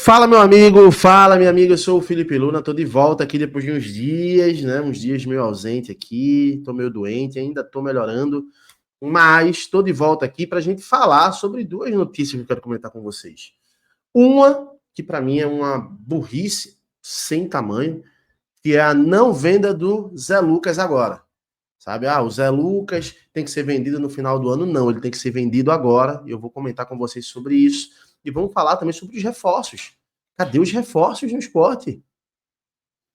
Fala, meu amigo, fala, minha amiga, eu sou o Felipe Luna, tô de volta aqui depois de uns dias, né, uns dias meio ausente aqui, tô meio doente, ainda tô melhorando, mas tô de volta aqui pra gente falar sobre duas notícias que eu quero comentar com vocês. Uma, que pra mim é uma burrice sem tamanho, que é a não venda do Zé Lucas agora, sabe? Ah, o Zé Lucas tem que ser vendido no final do ano, não, ele tem que ser vendido agora, e eu vou comentar com vocês sobre isso. E vamos falar também sobre os reforços. Cadê os reforços no esporte?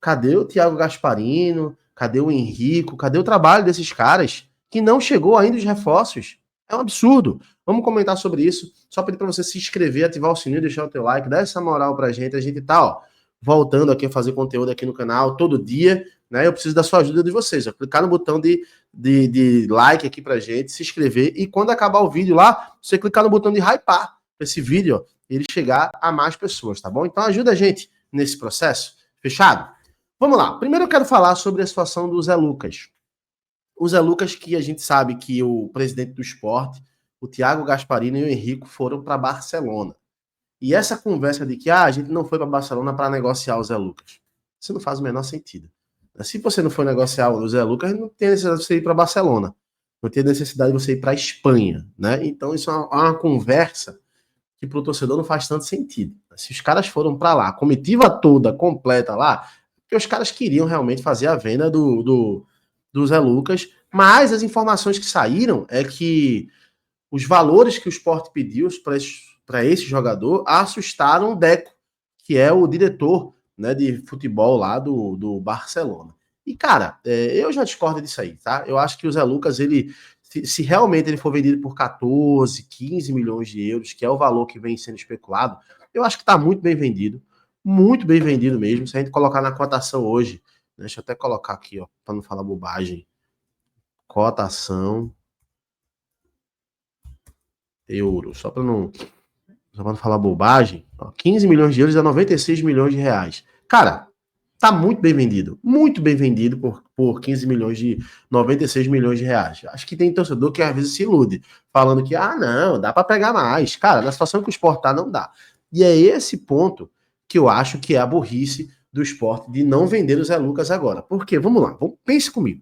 Cadê o Thiago Gasparino? Cadê o Henrico? Cadê o trabalho desses caras? Que não chegou ainda os reforços. É um absurdo. Vamos comentar sobre isso. Só pedir para você se inscrever, ativar o sininho, deixar o teu like, dar essa moral pra gente. A gente tá, ó, voltando aqui a fazer conteúdo aqui no canal todo dia, né? Eu preciso da sua ajuda de vocês. Ó. Clicar no botão de like aqui pra gente, se inscrever e quando acabar o vídeo lá, você clicar no botão de hypar esse vídeo, ó, ele chegar a mais pessoas, tá bom? Então ajuda a gente nesse processo. Fechado? Vamos lá. Primeiro eu quero falar sobre a situação do Zé Lucas. O Zé Lucas, que a gente sabe que o presidente do esporte, o Thiago Gasparino e o Henrico foram para Barcelona. E essa conversa de que a gente não foi para Barcelona para negociar o Zé Lucas, isso não faz o menor sentido. Se você não for negociar o Zé Lucas, não tem necessidade de você ir para Barcelona. Não tem necessidade de você ir para Espanha, né? Então isso é uma conversa que para o torcedor não faz tanto sentido. Se os caras foram para lá, a comitiva toda completa lá, porque os caras queriam realmente fazer a venda do Zé Lucas, mas as informações que saíram é que os valores que o Sport pediu para esse jogador assustaram o Deco, que é o diretor, né, de futebol lá do Barcelona. E, cara, eu já discordo disso aí, tá? Eu acho que o Zé Lucas, ele, se realmente ele for vendido por 14, 15 milhões de euros, que é o valor que vem sendo especulado, eu acho que tá muito bem vendido mesmo. Se a gente colocar na cotação hoje, né, deixa eu até colocar aqui, ó, para não falar bobagem. Cotação euro, só para não falar bobagem, ó, 15 milhões de euros dá 96 milhões de reais. Cara, tá muito bem vendido por 15 milhões de 96 milhões de reais. Acho que tem torcedor que às vezes se ilude, falando que, não, dá para pegar mais. Cara, na situação que o Sport tá, não dá. E é esse ponto que eu acho que é a burrice do Sport de não vender o Zé Lucas agora. Por quê? Vamos lá, pense comigo.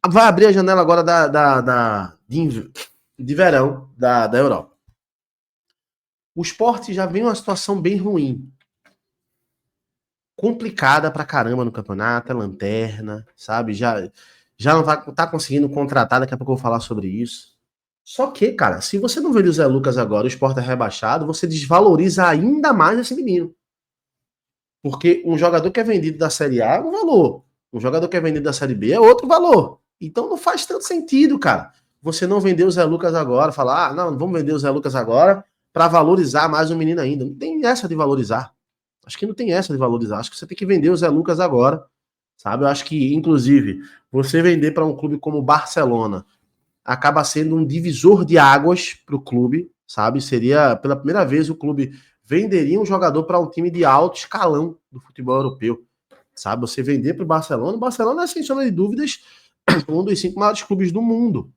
Vai abrir a janela agora de verão da Europa. O Sport já vem uma situação bem ruim. Complicada pra caramba no campeonato, é lanterna, sabe? Já não tá conseguindo contratar, daqui a pouco eu vou falar sobre isso. Só que, cara, se você não vende o Zé Lucas agora, o Sport é rebaixado, você desvaloriza ainda mais esse menino. Porque um jogador que é vendido da Série A é um valor. Um jogador que é vendido da Série B é outro valor. Então não faz tanto sentido, cara. Você não vender o Zé Lucas agora, falar, não, vamos vender o Zé Lucas agora para valorizar mais o menino ainda. Não tem essa de valorizar. Acho que não tem essa de valorizar. Acho que você tem que vender o Zé Lucas agora, sabe? Eu acho que, inclusive, você vender para um clube como o Barcelona acaba sendo um divisor de águas para o clube, sabe? Seria, pela primeira vez, o clube venderia um jogador para um time de alto escalão do futebol europeu, sabe? Você vender para o Barcelona é, sem sombra de dúvidas, um dos 5 maiores clubes do mundo,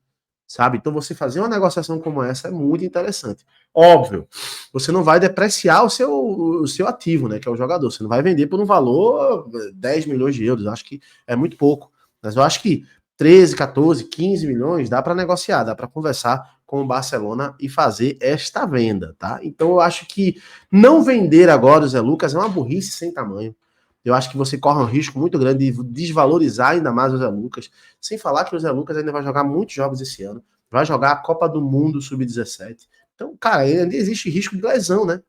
sabe? Então você fazer uma negociação como essa é muito interessante. Óbvio, você não vai depreciar o seu ativo, né, que é o jogador. Você não vai vender por um valor 10 milhões de euros, eu acho que é muito pouco. Mas eu acho que 13, 14, 15 milhões dá para negociar, dá para conversar com o Barcelona e fazer esta venda, tá? Então eu acho que não vender agora o Zé Lucas é uma burrice sem tamanho. Eu acho que você corre um risco muito grande de desvalorizar ainda mais o Zé Lucas, sem falar que o Zé Lucas ainda vai jogar muitos jogos esse ano, vai jogar a Copa do Mundo Sub-17. Então, cara, ainda existe risco de lesão, né?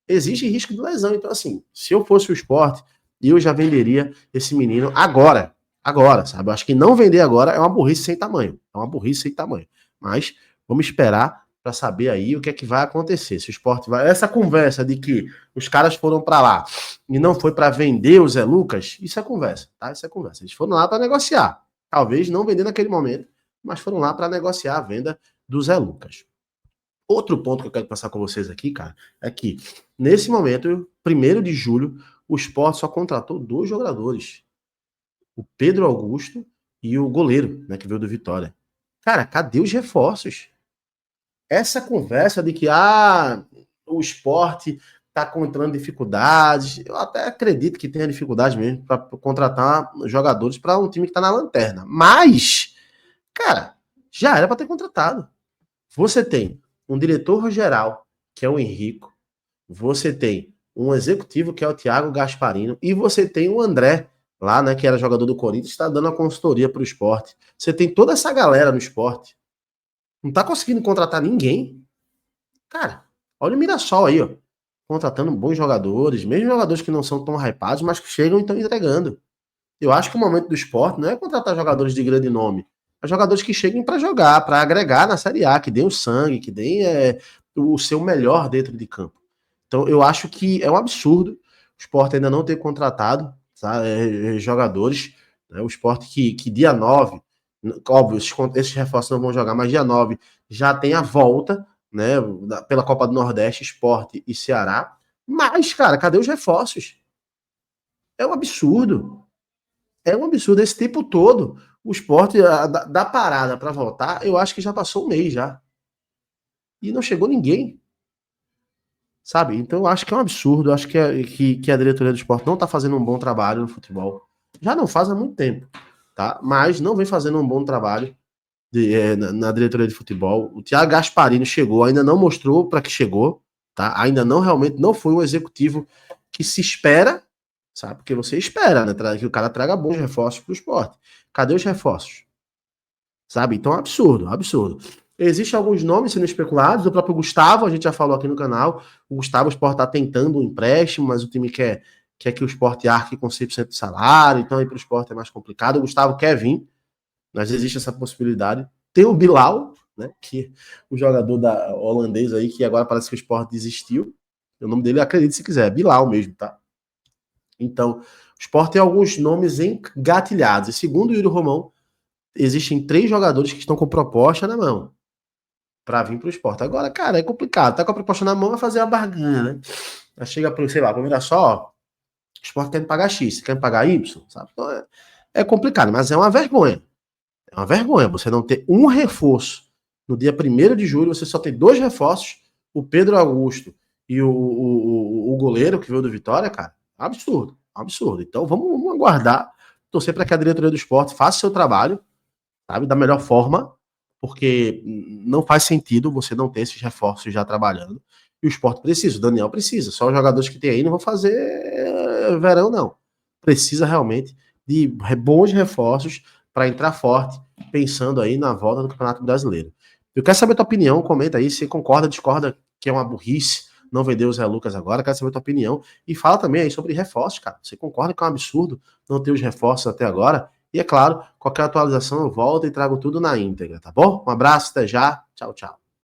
Existe risco de lesão. Então, assim, se eu fosse o esporte, eu já venderia esse menino agora. Agora, sabe? Eu acho que não vender agora é uma burrice sem tamanho. É uma burrice sem tamanho. Mas vamos esperar para saber aí o que é que vai acontecer. Se o esporte vai. Essa conversa de que os caras foram para lá e não foi para vender o Zé Lucas, isso é conversa, tá? Isso é conversa. Eles foram lá para negociar. Talvez não vender naquele momento, mas foram lá para negociar a venda do Zé Lucas. Outro ponto que eu quero passar com vocês aqui, cara, é que nesse momento, 1º de julho, o Sport só contratou 2 jogadores. O Pedro Augusto e o goleiro, né, que veio do Vitória. Cara, cadê os reforços? Essa conversa de que o Sport tá encontrando dificuldades. Eu até acredito que tenha dificuldade mesmo para contratar jogadores para um time que tá na lanterna. Mas, cara, já era para ter contratado. Você tem um diretor geral, que é o Henrico, você tem um executivo, que é o Thiago Gasparino, e você tem o André, lá, né, que era jogador do Corinthians, está dando a consultoria para o esporte. Você tem toda essa galera no esporte. Não tá conseguindo contratar ninguém. Cara, olha o Mirassol aí, ó. Contratando bons jogadores, mesmo jogadores que não são tão hypados, mas que chegam e estão entregando. Eu acho que o momento do esporte não é contratar jogadores de grande nome, é jogadores que cheguem para jogar, para agregar na Série A, que deem o sangue, que deem o seu melhor dentro de campo. Então eu acho que é um absurdo o esporte ainda não ter contratado, tá, jogadores. Né, o esporte que dia 9, óbvio, esses reforços não vão jogar, mas dia 9 já tem a volta, né, pela Copa do Nordeste, Esporte e Ceará. Mas, cara, cadê os reforços? É um absurdo. É um absurdo esse tempo todo. O esporte, da parada para voltar, eu acho que já passou um mês já. E não chegou ninguém, sabe? Então eu acho que é um absurdo. Eu acho que a diretoria do esporte não tá fazendo um bom trabalho no futebol. Já não faz há muito tempo, tá? Mas não vem fazendo um bom trabalho na diretoria de futebol. O Thiago Gasparino chegou, ainda não mostrou para que chegou, tá? Ainda não realmente não foi o executivo que se espera, sabe? Porque você espera, né? Que o cara traga bons reforços para o esporte. Cadê os reforços? Sabe? Então é absurdo, absurdo. Existem alguns nomes sendo especulados, o próprio Gustavo, a gente já falou aqui no canal, o Gustavo, o Sport está tentando um empréstimo, mas o time quer que o Sport arque com 100% de salário, então aí para o Sport é mais complicado. O Gustavo quer vir, mas existe essa possibilidade. Tem o Bilal, né, que o jogador holandês aí, que agora parece que o Sport desistiu. O nome dele, acredite se quiser, é Bilal mesmo, tá? Então, o Sport tem alguns nomes engatilhados. E segundo o Yuri Romão, existem 3 jogadores que estão com proposta na mão para vir para o Sport. Agora, cara, é complicado. Tá com a proposta na mão, vai fazer a barganha, né? Aí chega para, sei lá, para mirar só, o Sport quer me pagar X, você quer me pagar Y, sabe? Então é complicado, mas é uma vergonha. É uma vergonha você não ter um reforço. No dia 1º de julho, você só tem 2 reforços, o Pedro Augusto e o goleiro que veio do Vitória, cara. Absurdo, absurdo. Então vamos aguardar, torcer para que a diretoria do esporte faça seu trabalho, sabe, da melhor forma, porque não faz sentido você não ter esses reforços já trabalhando. E o esporte precisa, o Daniel precisa. Só os jogadores que tem aí não vão fazer verão, não. Precisa realmente de bons reforços para entrar forte, pensando aí na volta do Campeonato Brasileiro. Eu quero saber a tua opinião, comenta aí se concorda, discorda que é uma burrice não vender o Zé Lucas agora, quero saber a tua opinião. E fala também aí sobre reforços, cara. Você concorda que é um absurdo não ter os reforços até agora? E é claro, qualquer atualização eu volto e trago tudo na íntegra, tá bom? Um abraço, até já. Tchau, tchau.